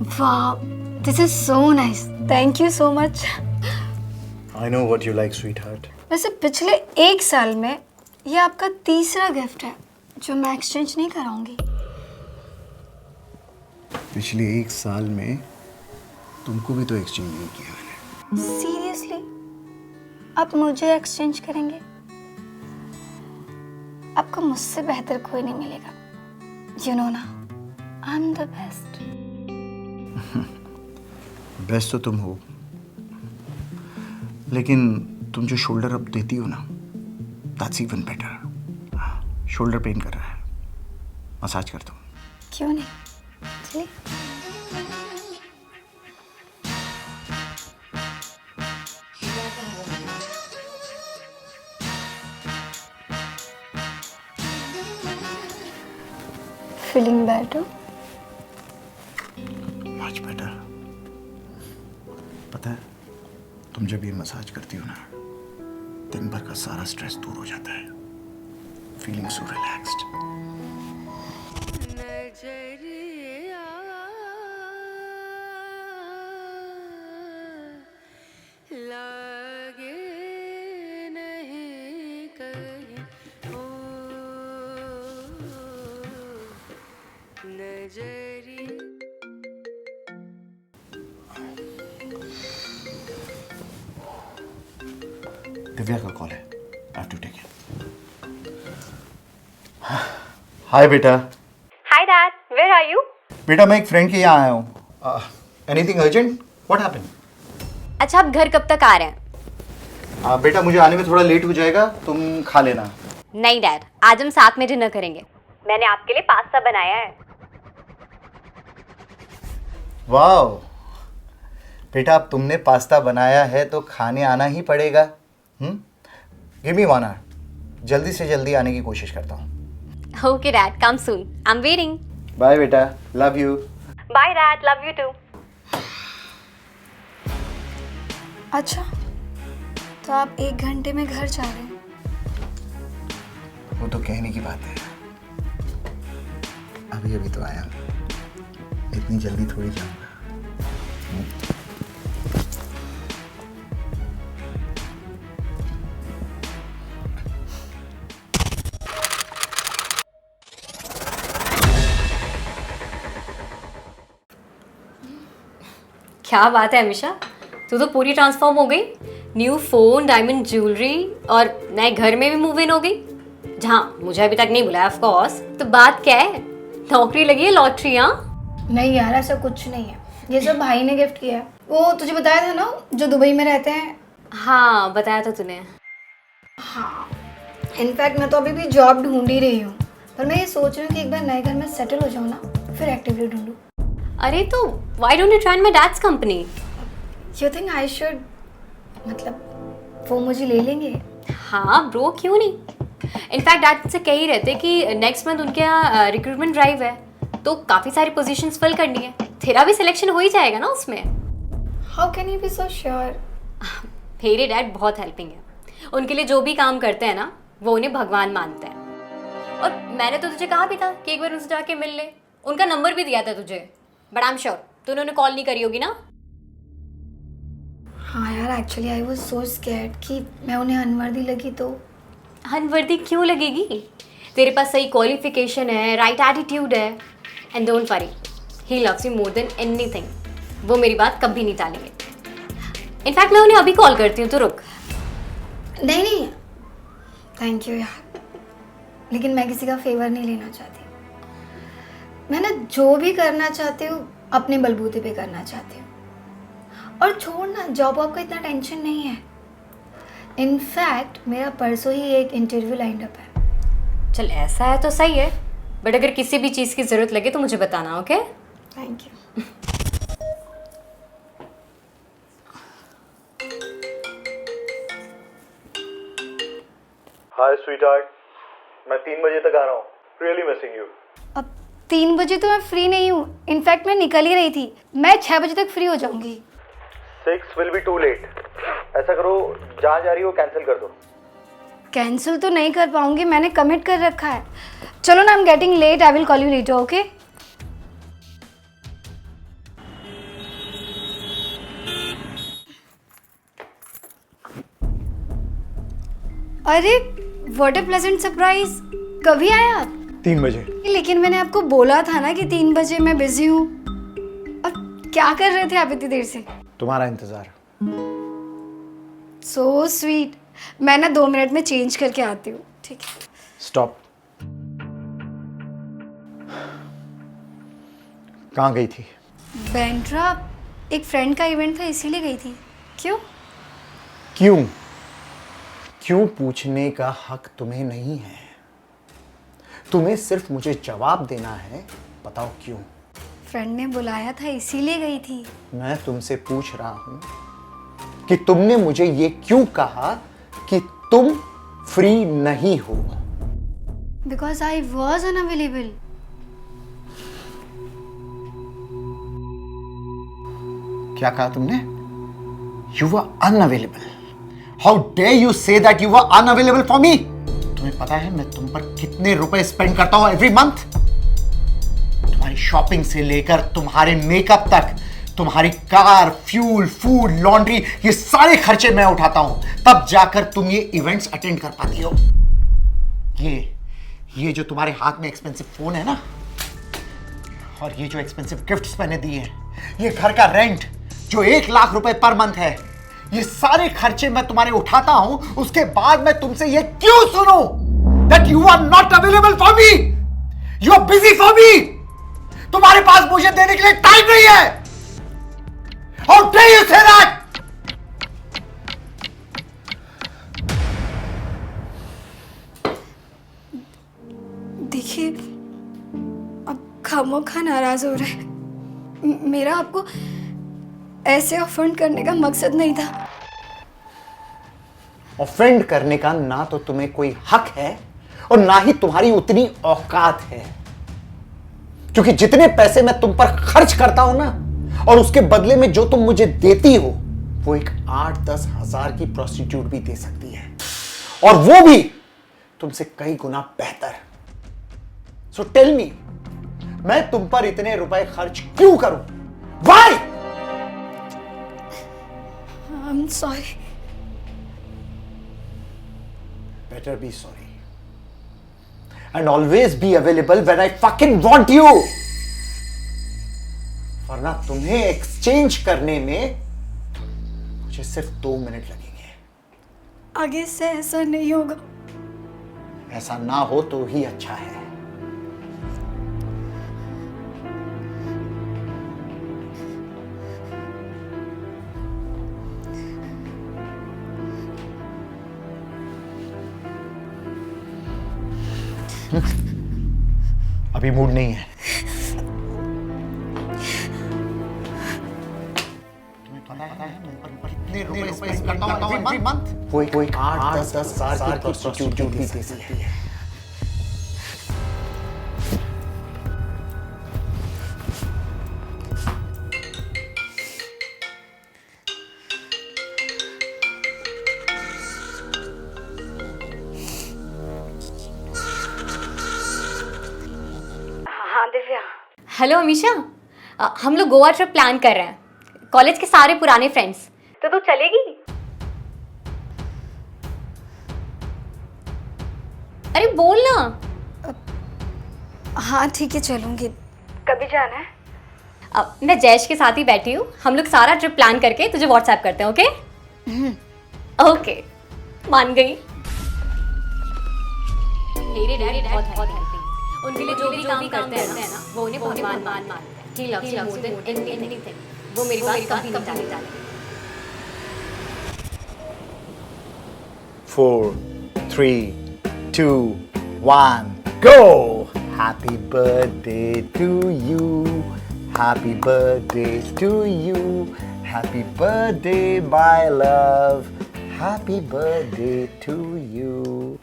Wow, this is so nice. Thank you so much. I know what you like, sweetheart. वैसे पिछले 1 साल में ये आपका तीसरा गिफ्ट है जो मैं एक्सचेंज नहीं कराऊंगी। पिछले 1 साल में तुमको भी तो एक्सचेंज नहीं किया मैंने। सीरियसली? आप मुझे एक्सचेंज करेंगे? आपको मुझसे बेहतर कोई नहीं मिलेगा। You know ना, I'm the best. बेस्ट तो तुम हो, लेकिन तुम जो शोल्डर अप देती हो ना, that's even better. Shoulder pain कर रहा है, मसाज करता हूँ। क्यों नहीं? चलिए। Feeling better? Much better. पता है, तुम जब ये मसाज करती हो ना, दिन भर का सारा स्ट्रेस दूर हो जाता है। Feeling so relaxed. दिव्या का कॉल है, I have to take it. Hi बेटा। Hi Dad, where are you? बेटा मैं एक फ्रेंड के यहाँ आया हूँ। Anything urgent? What happened? अच्छा आप घर कब तक आ रहे हैं? बेटा मुझे आने में थोड़ा लेट हो जाएगा, तुम खा लेना। नहीं डैड, आज हम साथ में डिनर करेंगे। मैंने आपके लिए पास्ता बनाया है। वाह बेटा, अब तुमने पास्ता बनाया है तो खाने आना ही पड़ेगा। गिव मी 1 hour, जल्दी से जल्दी आने की कोशिश करता हूँ। Okay Dad, come soon. I'm waiting. Bye बेटा, love you. Bye Dad, love you too. अच्छा, तो आप 1 घंटे में घर जा रहे हैं? वो तो कहने की बात है, अभी अभी तो आया, इतनी जल्दी थोड़ी जाऊंगा। क्या बात है अमीशा, तू तो पूरी ट्रांसफॉर्म हो गई। न्यू फोन, डायमंड ज्वेलरी और नए घर में भी मूव इन हो गई, जहाँ मुझे अभी तक नहीं बुलाया ऑफ कोर्स। तो बात क्या है, नौकरी लगी है लॉटरी? हाँ नहीं यार, ऐसा कुछ नहीं है, ये सब भाई ने गिफ्ट किया है। वो तुझे बताया था ना, जो दुबई में रहते हैं। हाँ बताया था तूने। हाँ, इनफैक्ट मैं तो अभी भी जॉब ढूंढ ही रही हूँ, पर मैं ये सोच रही हूँ कि एक बार नए घर में सेटल हो जाऊँ ना, फिर एक्टिवली ढूंढूँ। अरे तो why don't you try my dad's company? You think I should? मतलब वो मुझे ले लेंगे? हाँ ब्रो, क्यों नहीं। इनफैक्ट डैड से कह ही रहते कि नेक्स्ट मंथ उनके यहाँ रिक्रूटमेंट ड्राइव है, तो काफ़ी सारी पोजीशंस फिल करनी है। तेरा भी सिलेक्शन हो ही जाएगा ना उसमें। How can you be so sure? मेरे डैड बहुत हेल्पिंग है, उनके लिए जो भी काम करते हैं ना, वो उन्हें भगवान मानते हैं। और मैंने तो तुझे कहा भी था कि एक बार उनसे जाके मिल ले, उनका नंबर भी दिया था तुझे, बट आई एम श्योर तूने उन्हें कॉल नहीं करी होगी ना। हाँ यार, actually I was so scared कि मैं उन्हें अनवर्दी लगी तो। अनवर्दी क्यों लगेगी? तेरे पास सही क्वालिफिकेशन है, राइट एटीट्यूड है, and don't worry, he loves you more than anything. वो मेरी बात कभी नहीं टालेंगे। इनफैक्ट मैं उन्हें अभी कॉल करती हूँ, तो रुक। नहीं नहीं, थैंक यू यार, लेकिन मैं किसी का फेवर नहीं लेना चाहती। मैं ना जो भी करना चाहती हूँ अपने बलबूते पे करना चाहती हूँ। और छोड़ ना, जॉब वॉब का इतना टेंशन नहीं है। इनफैक्ट मेरा परसों ही एक इंटरव्यू लाइंड अप है। चल ऐसा है तो सही है, बट अगर किसी भी चीज़ की ज़रूरत लगे तो मुझे बताना, okay? Thank you. Hi sweetheart, मैं 3 बजे तक आ रहा हूँ। Really missing you. अब 3 बजे तो मैं फ्री नहीं हूँ, इनफैक्ट मैं निकल ही रही थी। मैं 6 बजे तक फ्री हो जाऊंगी। 6 will be too late। ऐसा करो, जहाँ जा रही हो कैंसिल कर दो। कैंसिल तो नहीं कर पाऊंगी, मैंने कमिट कर रखा है। चलो ना, I am getting late, I will call you later, okay? अरे व्हाट अ प्लेजेंट सरप्राइज। कभी आए आप? 3 बजे। लेकिन मैंने आपको बोला था ना कि 3 बजे मैं बिजी हूँ। और क्या कर रहे थे आप इतनी देर से? तुम्हारा इंतजार। So sweet. मैं ना 2 मिनट में चेंज करके आती हूँ, ठीक है? स्टॉप। कहाँ गई थी? बैंड्रा, एक फ्रेंड का इवेंट था इसीलिए गई थी। क्यों? क्यों? क्यों पूछने का हक तुम्हें नहीं है। तुम्हें सिर्फ मुझे जवाब देना है। बताओ क्यों? फ्रेंड ने बुलाया था इसीलिए गई थी। मैं तुमसे पूछ रहा हूं कि तुमने मुझे ये क्यों कहा कि तुम फ्री नहीं हो? Because I was unavailable. क्या कहा तुमने? You were unavailable. How dare you say that you were unavailable for me? तुम्हें पता है मैं तुम पर कितने रुपए स्पेंड करता हूं एवरी मंथ? तुम्हारी शॉपिंग से लेकर तुम्हारे मेकअप तक, तुम्हारी कार, फ्यूल, फूड, लॉन्ड्री, ये सारे खर्चे मैं उठाता हूं। तब जाकर तुम ये इवेंट्स अटेंड कर पाती हो। ये जो तुम्हारे हाथ में एक्सपेंसिव फोन है ना, और ये जो एक्सपेंसिव गिफ्ट्स मैंने दिए हैं, ये घर का रेंट जो 1 लाख रुपए पर मंथ है, ये सारे खर्चे मैं तुम्हारे उठाता हूं। उसके बाद मैं तुमसे ये क्यों सुनूं that you are not available for me? You are busy for me. तुम्हारे पास मुझे देने के लिए टाइम नहीं है। How dare you say that? देखिए, अब खामोखा नाराज हो रहे हैं। मेरा आपको ऐसे ऑफेंड करने का मकसद नहीं था। ऑफेंड करने का ना तो तुम्हें कोई हक है और ना ही तुम्हारी उतनी औकात है, क्योंकि जितने पैसे मैं तुम पर खर्च करता हूं ना, और उसके बदले में जो तुम मुझे देती हो, वो एक 8-10 हजार की प्रोस्टिट्यूट भी दे सकती है, और वो भी तुमसे कई गुना बेहतर। सो टेल मी, मैं तुम पर इतने रुपए खर्च क्यों करूं? Why? I'm sorry. Better be sorry. And always be available when I fucking want you. वरना तुम्हें एक्सचेंज करने में मुझे सिर्फ 2 मिनट लगेंगे। आगे से ऐसा नहीं होगा। ऐसा ना हो तो ही अच्छा है। अभी मूड नहीं है। तुम्हें पता है मैं कितने रुपए स्पेंड करता हूं एवरी मंथ? वो एक 8-10 हजार की प्रोस्टिट्यूट भी दे सकती है। हाँ दिव्या। हेलो अमीशा, हम लोग गोवा ट्रिप प्लान कर रहे हैं, कॉलेज के सारे पुराने फ्रेंड्स। तो तू चलेगी? अरे बोल ना। हाँ ठीक है, चलूंगी। कभी जाना है? मैं जैश के साथ ही बैठी हूँ, हम लोग सारा ट्रिप प्लान करके तुझे व्हाट्सएप करते हैं। ओके ओके, मान गई। मेरे डैडी बहुत हेल्पिंग, उनके लिए जो भी काम करते हैं ना, वो उन्हें भगवान मानते हैं। He loves you more than anything. वो मेरी बात कभी नहीं टालेंगे। 4, 3, 2, 1, go! Happy birthday to you. Happy birthday to you. Happy birthday, my love. Happy birthday to you.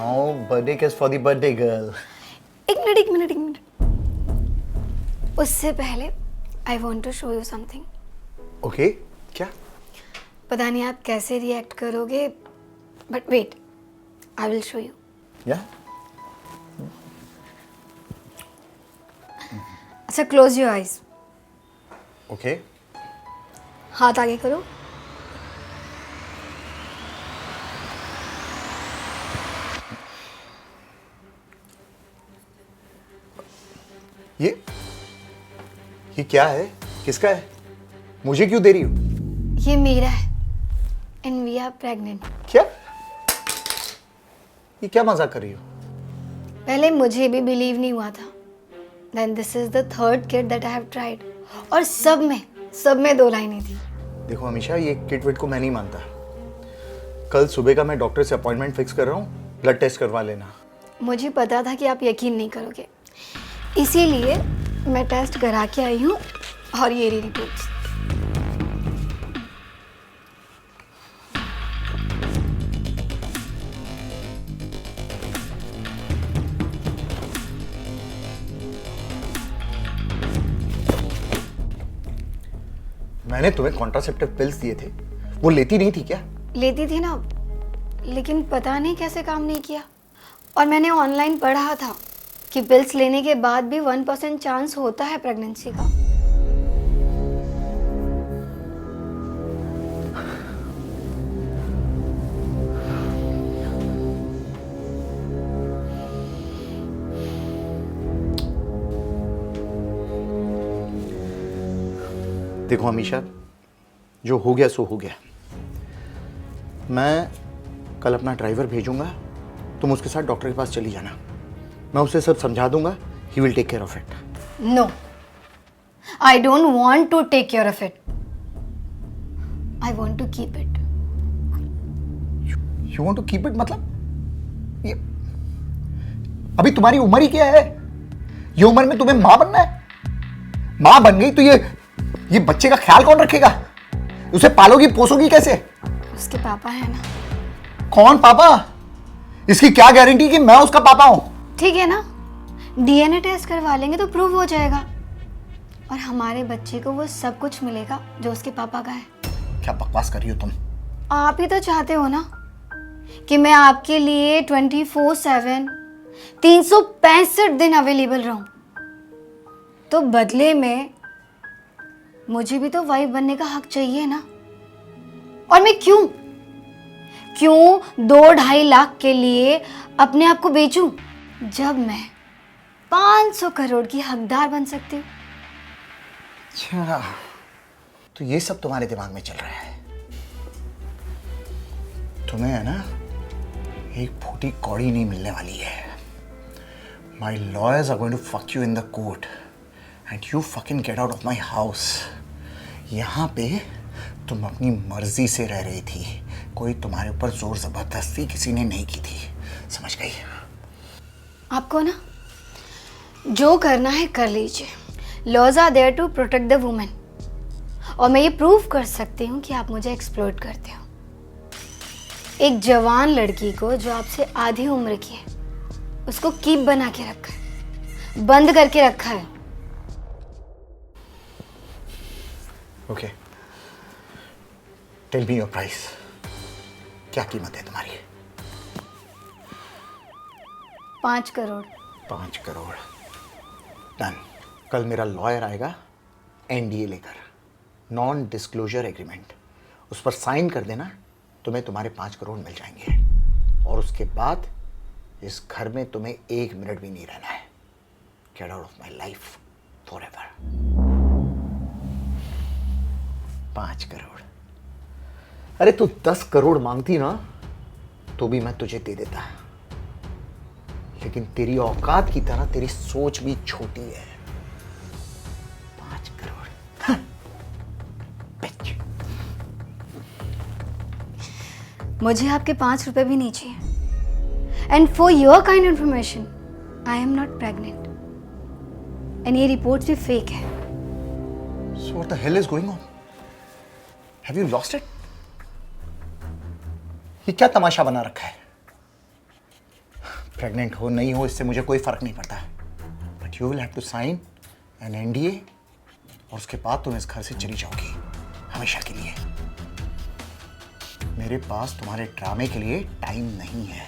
Oh, birthday kiss for the birthday girl. एक मिनट। उससे पहले I want to show you something. Okay, क्या? पता नहीं आप कैसे react करोगे, but wait, I will show you. Yeah? अच्छा, क्लोज योर आइज। Okay. हाथ आगे करो। ये क्या है? किसका है? मुझे क्यों दे रही हो? ये मेरा है एंड वी आर प्रेग्नेंट। क्या? ये क्या मजाक कर रही हो? पहले मुझे भी बिलीव नहीं हुआ था। Then this is the third kid that I have tried, और सब में 2 लाइनें थी। देखो हमेशा ये किट विट को मैं नहीं मानता। कल सुबह का मैं डॉक्टर से अपॉइंटमेंट फिक्स कर रहा हूँ, ब्लड टेस्ट करवा लेना। मुझे पता था कि आप यकीन नहीं करोगे, इसीलिए मैं टेस्ट करा के आई हूँ और ये रही रिपोर्ट्स। मैंने तुम्हें कॉन्ट्रासेप्टिव पिल्स दिए थे, वो लेती नहीं थी क्या? लेती थी ना, लेकिन पता नहीं कैसे काम नहीं किया। और मैंने ऑनलाइन पढ़ा था कि पिल्स लेने के बाद भी 1% चांस होता है प्रेगनेंसी का। देखो हमेशा, जो हो गया सो हो गया। मैं कल अपना ड्राइवर भेजूंगा, तुम उसके साथ डॉक्टर के पास चली जाना। मैं उसे सब समझा दूंगा, he will take care of it. No, I don't want to take care of it, I want to keep it. You want to keep it मतलब? ये अभी तुम्हारी उम्र ही क्या है? ये उम्र में तुम्हें मां बनना है? मां बन गई तो ये बच्चे का ख्याल कौन रखेगा? उसे पालोगी पोसोगी कैसे? उसके पापा है ना। कौन पापा? इसकी क्या गारंटी कि मैं उसका पापा हूं? ठीक है ना, डीएनए टेस्ट करवा लेंगे तो प्रूव हो जाएगा, और हमारे बच्चे को वो सब कुछ मिलेगा जो उसके पापा का है। क्या बकवास कर रही हो तुम? आप ही तो चाहते हो ना कि मैं आपके लिए 24/7 365 दिन अवेलेबल रहूं, तो बदले में मुझे भी तो वाइफ बनने का हक चाहिए ना। और मैं क्यों 2-2.5 लाख के लिए अपने आप को बेचूं, जब मैं 500 करोड़ की हकदार बन सकती हूँ। अच्छा, तो ये सब तुम्हारे दिमाग में चल रहा है। तुम्हें है ना एक फूटी कौड़ी नहीं मिलने वाली है। My lawyers are going to fuck you in the court and you fucking get out of my house. यहाँ पे तुम अपनी मर्जी से रह रही थी, कोई तुम्हारे ऊपर जोर जबरदस्ती किसी ने नहीं की थी, समझ गई? आपको ना जो करना है कर लीजिए। Laws are there to protect the women, और मैं ये प्रूव कर सकती हूँ कि आप मुझे एक्सप्लॉइट करते हो। एक जवान लड़की को जो आपसे आधी उम्र की है, उसको कीप बना के रखा है, बंद करके रखा है। Okay, tell me your price. क्या कीमत है तुम्हारी? 5 करोड़। 5 करोड़, डन। कल मेरा लॉयर आएगा एनडीए लेकर, नॉन डिस्क्लोजर एग्रीमेंट, उस पर साइन कर देना, तुम्हें तुम्हारे 5 करोड़ मिल जाएंगे। और उसके बाद इस घर में तुम्हें 1 मिनट भी नहीं रहना है। Gate out of my life forever. 5 crore. अरे तू 10 करोड़ मांगती ना तो भी मैं तुझे दे देता, लेकिन तेरी औकात की तरह तेरी सोच भी छोटी है। 5 करोड़। बिच। मुझे आपके 5 रुपए भी नहीं चाहिए। And for your kind information, I am not pregnant, and ये रिपोर्ट भी फेक है। So what the hell is going on? Have you lost it? ये क्या तमाशा बना रखा है? प्रेग्नेंट हो नहीं हो इससे मुझे कोई फर्क नहीं पड़ता, but you will have to sign an NDA, और उसके बाद तुम इस घर से चली जाओगी हमेशा के लिए। मेरे पास तुम्हारे ड्रामे के लिए टाइम नहीं है।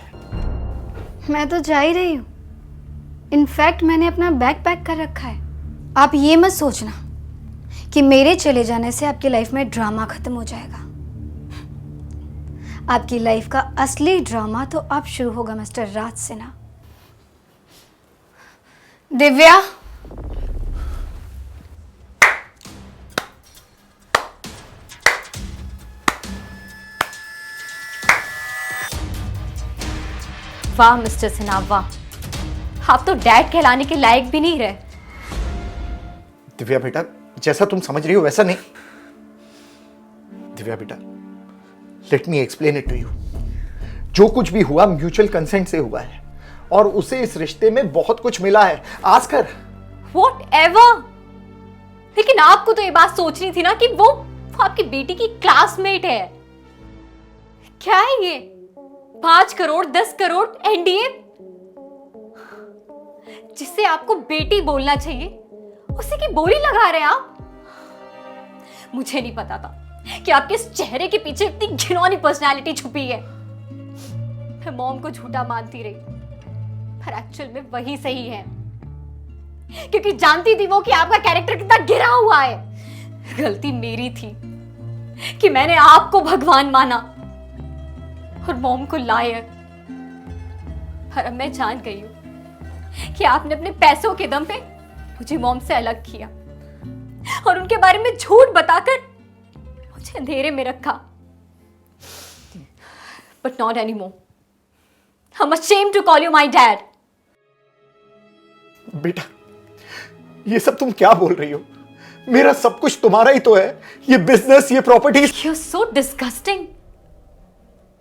मैं तो जा ही रही हूँ। इनफैक्ट मैंने अपना बैग पैक कर रखा है। आप ये मत सोचना कि मेरे चले जाने से आपकी लाइफ में ड्रामा खत्म हो जाएगा। आपकी लाइफ का असली ड्रामा तो अब शुरू होगा मिस्टर राज सिन्हा। दिव्या, वाह मिस्टर सिन्हा वाह, आप तो डैड कहलाने के लायक भी नहीं रहे। दिव्या बेटा, जैसा तुम समझ रही हो वैसा नहीं। दिव्या बेटा, let me explain it to you. जो कुछ भी हुआ म्यूचुअल कंसेंट से हुआ है और उसे इस रिश्ते में बहुत कुछ मिला है। Ask her. Whatever। लेकिन आपको तो ये बात सोचनी थी ना कि वो आपकी बेटी की क्लासमेट है। क्या है ये 5 करोड़ 10 करोड़ एनडीए, जिससे आपको बेटी बोलना चाहिए उसी की बोली लगा रहे हैं आप। मुझे नहीं पता था कि आपके इस चेहरे के पीछे इतनी घिनौनी पर्सनालिटी छुपी है। मैं मॉम को झूठा मानती रही, पर एक्चुअल में वही सही है, क्योंकि जानती थी वो कि आपका कैरेक्टर कितना गिरा हुआ है। गलती मेरी थी कि मैंने आपको भगवान माना और मॉम को लायर। पर अब मैं जान गई हूं कि आपने अपने पैसों के दम पे मुझे मॉम से अलग किया और उनके बारे में झूठ बताकर मुझे अंधेरे में रखा। But not any more. I'm ashamed to call you my dad. बेटा, ये सब तुम क्या बोल रही हो? मेरा सब कुछ तुम्हारा ही तो है। ये बिजनेस, ये प्रॉपर्टी। You're so disgusting.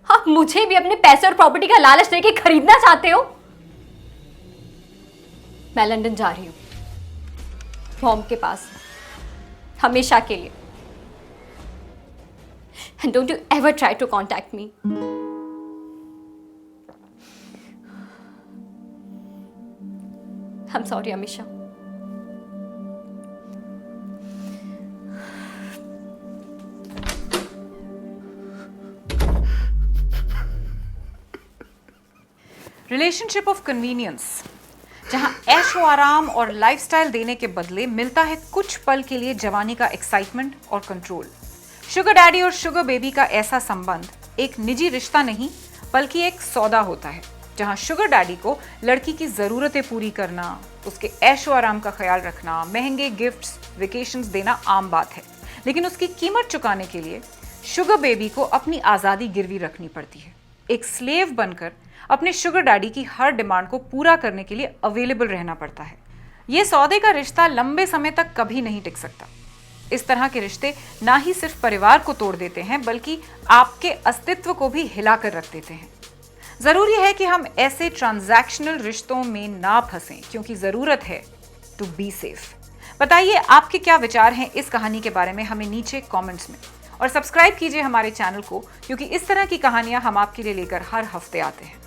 आप मुझे भी अपने पैसे और प्रॉपर्टी का लालच देके खरीदना चाहते हो? मैं लंदन जा रही हूं, मॉम के पास, हमेशा के लिए। And don't you ever try to contact me. I'm sorry, Amisha. Relationship of convenience, जहां ऐशो आराम और लाइफस्टाइल देने के बदले मिलता है कुछ पल के लिए जवानी का एक्साइटमेंट और कंट्रोल। शुगर डैडी और शुगर बेबी का ऐसा संबंध एक निजी रिश्ता नहीं बल्कि एक सौदा होता है, जहां शुगर डैडी को लड़की की ज़रूरतें पूरी करना, उसके ऐशो आराम का ख्याल रखना, महंगे गिफ्ट्स, वेकेशंस देना आम बात है। लेकिन उसकी कीमत चुकाने के लिए शुगर बेबी को अपनी आज़ादी गिरवी रखनी पड़ती है। एक स्लेव बनकर अपने शुगर डैडी की हर डिमांड को पूरा करने के लिए अवेलेबल रहना पड़ता है। ये सौदे का रिश्ता लंबे समय तक कभी नहीं टिक सकता। इस तरह के रिश्ते ना ही सिर्फ परिवार को तोड़ देते हैं बल्कि आपके अस्तित्व को भी हिला कर रख देते हैं। जरूरी है कि हम ऐसे ट्रांजैक्शनल रिश्तों में ना फंसें, क्योंकि जरूरत है टू बी सेफ। बताइए आपके क्या विचार हैं इस कहानी के बारे में, हमें नीचे कमेंट्स में, और सब्सक्राइब कीजिए हमारे चैनल को, क्योंकि इस तरह की कहानियां हम आपके लिए लेकर हर हफ्ते आते हैं।